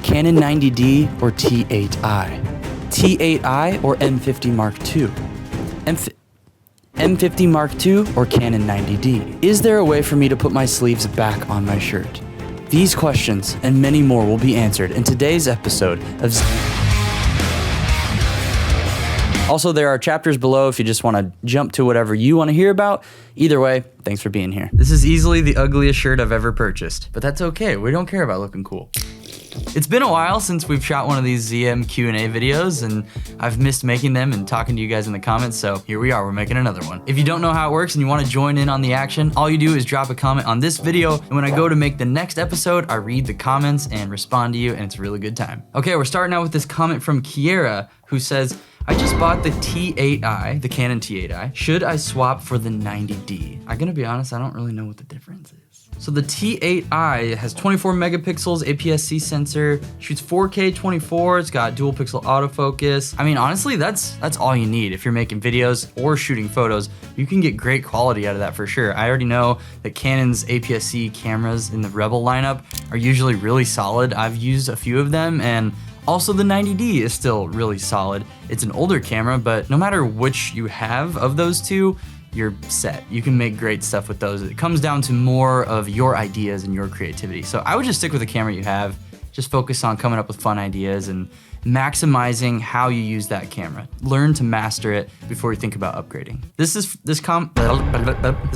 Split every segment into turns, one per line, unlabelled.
Canon 90D or T8i? T8i or M50 Mark II? M50 Mark II or Canon 90D? Is there a way for me to put my sleeves back on my shirt? These questions and many more will be answered in today's episode of Also, there are chapters below if you just want to jump to whatever you want to hear about. Either way, thanks for being here. This is easily the ugliest shirt I've ever purchased, but that's okay. We don't care about looking cool. It's been a while since we've shot one of these ZMQ&A videos, and I've missed making them and talking to you guys in the comments, so here we are, we're making another one. If you don't know how it works and you want to join in on the action, all you do is drop a comment on this video, and when I go to make the next episode, I read the comments and respond to you, and it's a really good time. Okay, we're starting out with this comment from Kiera, who says, I just bought the T8i, the Canon T8i. Should I swap for the 90D? I'm gonna be honest, I don't really know what the difference is. So the T8i has 24 megapixels, APS-C sensor, shoots 4K 24, it's got dual pixel autofocus. I mean, honestly, that's all you need. If you're making videos or shooting photos, you can get great quality out of that for sure. I already know that Canon's APS-C cameras in the Rebel lineup are usually really solid. I've used a few of them, and also the 90D is still really solid. It's an older camera, but no matter which you have of those two, you're set. You can make great stuff with those. It comes down to more of your ideas and your creativity. So I would just stick with the camera you have. Just focus on coming up with fun ideas and maximizing how you use that camera. Learn to master it before you think about upgrading. This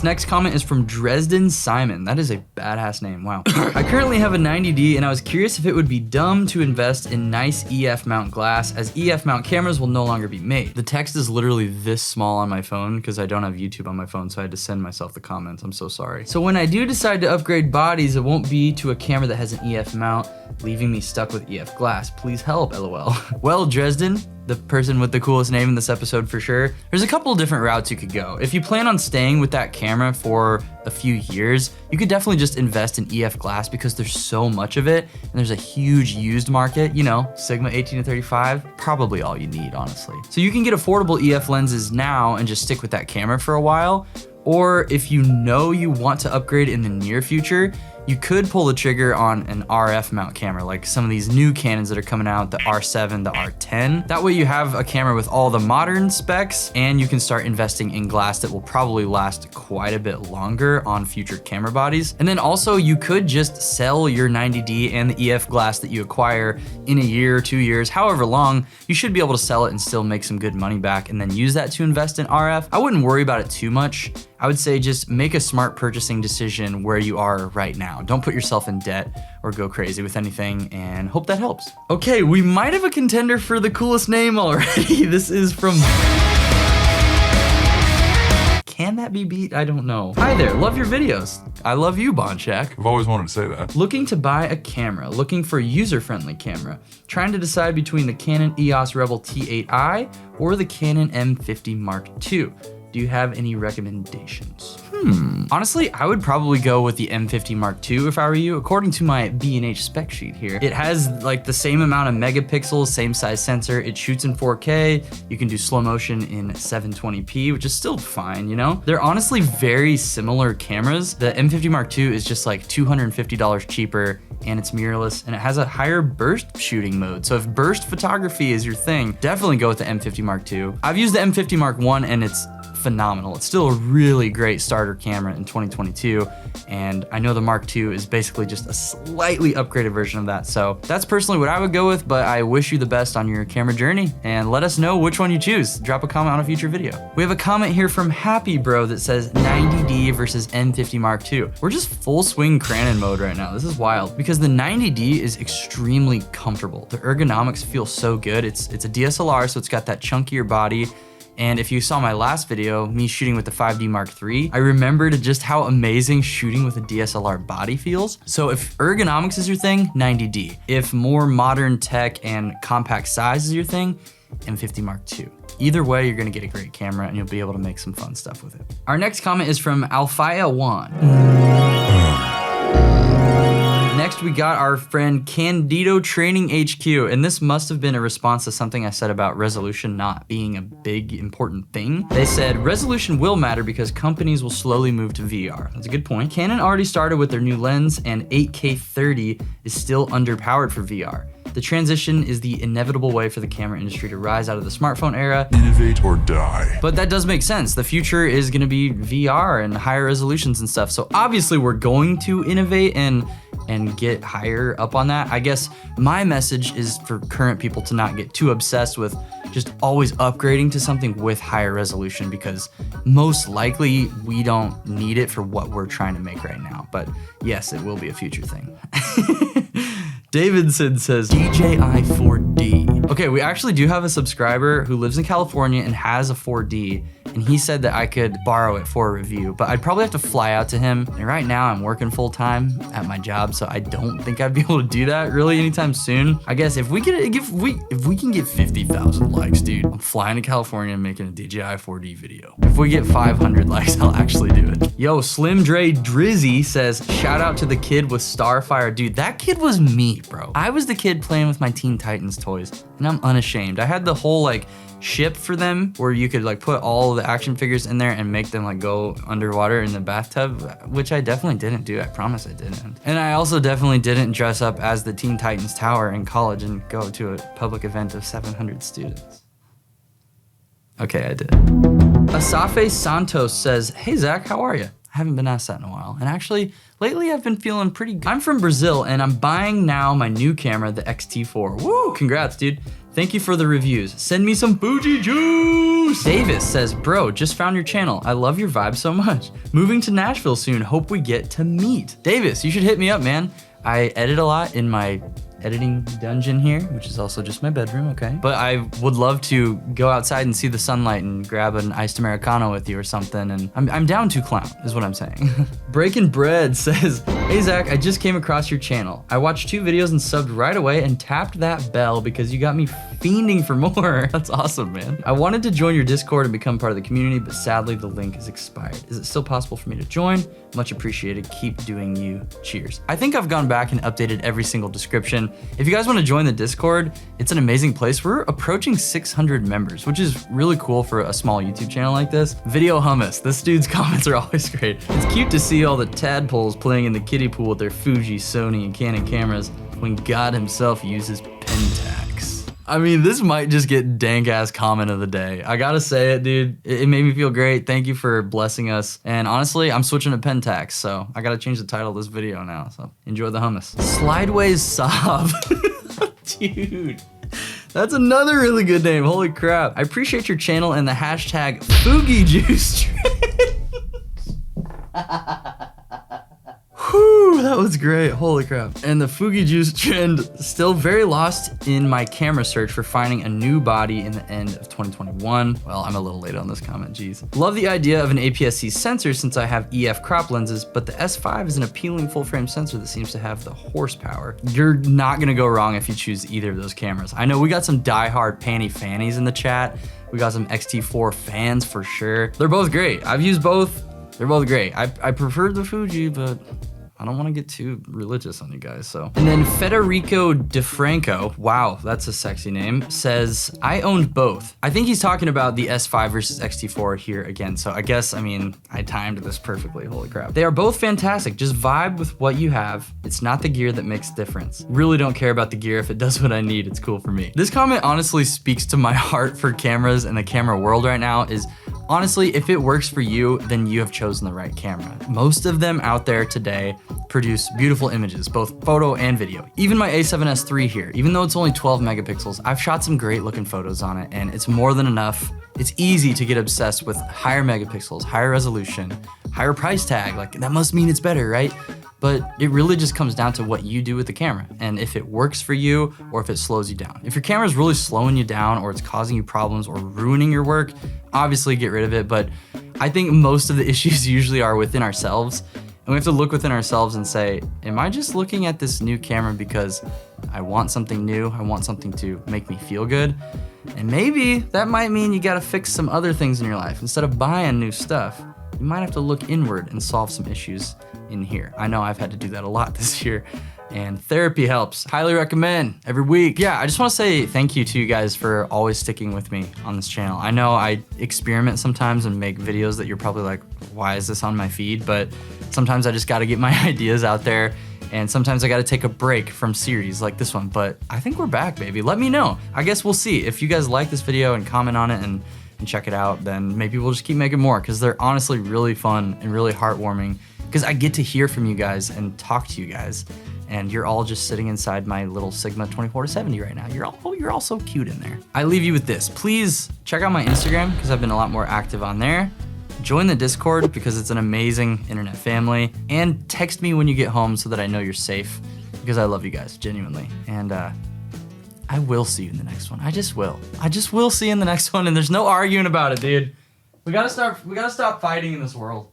next comment is from Dresden Simon. That is a badass name, wow. I currently have a 90D and I was curious if it would be dumb to invest in nice EF mount glass, as EF mount cameras will no longer be made. The text is literally this small on my phone because I don't have YouTube on my phone, so I had to send myself the comments. I'm so sorry. So when I do decide to upgrade bodies, it won't be to a camera that has an EF mount, leaving me stuck with EF glass. Please help, LOL. Well, Dresden, the person with the coolest name in this episode for sure, there's a couple of different routes you could go. If you plan on staying with that camera for a few years, you could definitely just invest in EF glass because there's so much of it and there's a huge used market, you know, Sigma 18-35, probably all you need, honestly. So you can get affordable EF lenses now and just stick with that camera for a while. Or if you know you want to upgrade in the near future, you could pull the trigger on an RF mount camera, like some of these new Canons that are coming out, the R7, the R10. That way you have a camera with all the modern specs and you can start investing in glass that will probably last quite a bit longer on future camera bodies. And then also you could just sell your 90D and the EF glass that you acquire in a year, 2 years, however long, you should be able to sell it and still make some good money back and then use that to invest in RF. I wouldn't worry about it too much. I would say just make a smart purchasing decision where you are right now. Don't put yourself in debt or go crazy with anything, and hope that helps. Okay, we might have a contender for the coolest name already. This is from... Can that be beat? I don't know. Hi there, love your videos. I love you, Bonchak.
I've always wanted to say that.
Looking to buy a camera, looking for a user-friendly camera. Trying to decide between the Canon EOS Rebel T8i or the Canon M50 Mark II. Do you have any recommendations? Honestly, I would probably go with the M50 Mark II if I were you. According to my B&H spec sheet here, it has like the same amount of megapixels, same size sensor. It shoots in 4K. You can do slow motion in 720p, which is still fine, you know? They're honestly very similar cameras. The M50 Mark II is just like $250 cheaper and it's mirrorless and it has a higher burst shooting mode. So if burst photography is your thing, definitely go with the M50 Mark II. I've used the M50 Mark I and it's phenomenal. It's still a really great starter camera in 2022, and I know the Mark II is basically just a slightly upgraded version of that. So that's personally what I would go with, but I wish you the best on your camera journey, and let us know which one you choose. Drop a comment on a future video. We have a comment here from Happy Bro that says 90D versus M50 Mark II. We're just full swing Canon mode right now. This is wild because the 90D is extremely comfortable. The ergonomics feel so good. It's a DSLR, so it's got that chunkier body. And if you saw my last video, me shooting with the 5D Mark III, I remembered just how amazing shooting with a DSLR body feels. So if ergonomics is your thing, 90D. If more modern tech and compact size is your thing, M50 Mark II. Either way, you're gonna get a great camera and you'll be able to make some fun stuff with it. Our next comment is from Alfaya Wan. Next, we got our friend Candido Training HQ, and this must have been a response to something I said about resolution not being a big, important thing. They said, resolution will matter because companies will slowly move to VR. That's a good point. Canon already started with their new lens, and 8K 30 is still underpowered for VR. The transition is the inevitable way for the camera industry to rise out of the smartphone era.
Innovate or die.
But that does make sense. The future is gonna be VR and higher resolutions and stuff. So obviously we're going to innovate and get higher up on that. I guess my message is for current people to not get too obsessed with just always upgrading to something with higher resolution, because most likely we don't need it for what we're trying to make right now. But yes, it will be a future thing. Davidson says DJI 4D. Okay, we actually do have a subscriber who lives in California and has a 4D, and he said that I could borrow it for a review, but I'd probably have to fly out to him. And right now I'm working full time at my job, so I don't think I'd be able to do that really anytime soon. I guess if we can get 50,000 likes, dude, I'm flying to California and making a DJI 4D video. If we get 500 likes, I'll actually do it. Yo, Slim Dre Drizzy says, shout out to the kid with Starfire. Dude, that kid was me, bro. I was the kid playing with my Teen Titans toys, and I'm unashamed. I had the whole like ship for them where you could like put all the action figures in there and make them like go underwater in the bathtub, which I definitely didn't do. I promise I didn't. And I also definitely didn't dress up as the Teen Titans Tower in college and go to a public event of 700 students. Okay, I did. Asafe Santos says, hey Zach, how are you? I haven't been asked that in a while. And actually, lately I've been feeling pretty good. I'm from Brazil and I'm buying now my new camera, the X-T4. Woo, congrats, dude. Thank you for the reviews. Send me some Fuji juice. Davis says, bro, just found your channel. I love your vibe so much. Moving to Nashville soon. Hope we get to meet. Davis, you should hit me up, man. I edit a lot in my editing dungeon here, which is also just my bedroom, okay? But I would love to go outside and see the sunlight and grab an iced Americano with you or something, and I'm down to clown, is what I'm saying. Breaking Bread says, hey Zach, I just came across your channel. I watched 2 videos and subbed right away and tapped that bell because you got me fiending for more. That's awesome, man. I wanted to join your Discord and become part of the community, but sadly the link is expired. Is it still possible for me to join? Much appreciated. Keep doing you. Cheers. I think I've gone back and updated every single description. If you guys want to join the Discord, it's an amazing place. We're approaching 600 members, which is really cool for a small YouTube channel like this. Video Hummus. This dude's comments are always great. It's cute to see all the tadpoles playing in the kiddie pool with their Fuji, Sony, and Canon cameras when God himself uses Pentax. I mean, this might just get dank ass comment of the day. I gotta say it, dude. It made me feel great. Thank you for blessing us. And honestly, I'm switching to Pentax, so I gotta change the title of this video now. So enjoy the hummus. Slideways Sob. Dude. That's another really good name. Holy crap. I appreciate your channel and the hashtag fujijuice trend. Whew, that was great. Holy crap. And the fujijuice trend, still very lost in my camera search for finding a new body in the end of 2021. Well, I'm a little late on this comment, geez. Love the idea of an APS-C sensor since I have EF crop lenses, but the S5 is an appealing full frame sensor that seems to have the horsepower. You're not gonna go wrong if you choose either of those cameras. I know we got some diehard panty fannies in the chat. We got some X-T4 fans for sure. They're both great. I've used both. They're both great. I prefer the Fuji, but I don't want to get too religious on you guys, so. And then Federico DeFranco, wow, that's a sexy name, says, I owned both. I think he's talking about the S5 versus X-T4 here again, so I guess, I mean, I timed this perfectly, holy crap. They are both fantastic, just vibe with what you have. It's not the gear that makes the difference. Really don't care about the gear. If it does what I need, it's cool for me. This comment honestly speaks to my heart for cameras and the camera world right now is, honestly, if it works for you, then you have chosen the right camera. Most of them out there today produce beautiful images, both photo and video. Even my A7S III here, even though it's only 12 megapixels, I've shot some great looking photos on it and it's more than enough. It's easy to get obsessed with higher megapixels, higher resolution, higher price tag, like that must mean it's better, right? But it really just comes down to what you do with the camera and if it works for you or if it slows you down. If your camera is really slowing you down or it's causing you problems or ruining your work, obviously get rid of it. But I think most of the issues usually are within ourselves. And we have to look within ourselves and say, am I just looking at this new camera because I want something new? I want something to make me feel good. And maybe that might mean you gotta fix some other things in your life. Instead of buying new stuff, you might have to look inward and solve some issues in here. I know I've had to do that a lot this year, and therapy helps. Highly recommend every week. Yeah, I just want to say thank you to you guys for always sticking with me on this channel. I know I experiment sometimes and make videos that you're probably like, why is this on my feed? But sometimes I just got to get my ideas out there And sometimes I gotta take a break from series like this one, but I think we're back, baby. Let me know. I guess we'll see. If you guys like this video and comment on it and check it out, then maybe we'll just keep making more, because they're honestly really fun and really heartwarming, because I get to hear from you guys and talk to you guys, and you're all just sitting inside my little Sigma 24-70 right now. You're all so cute in there. I leave you with this. Please check out my Instagram, because I've been a lot more active on there. Join the Discord, because it's an amazing internet family. And text me when you get home so that I know you're safe, because I love you guys, genuinely. And I will see you in the next one. I just will see you in the next one, and there's no arguing about it, dude. We gotta stop fighting in this world.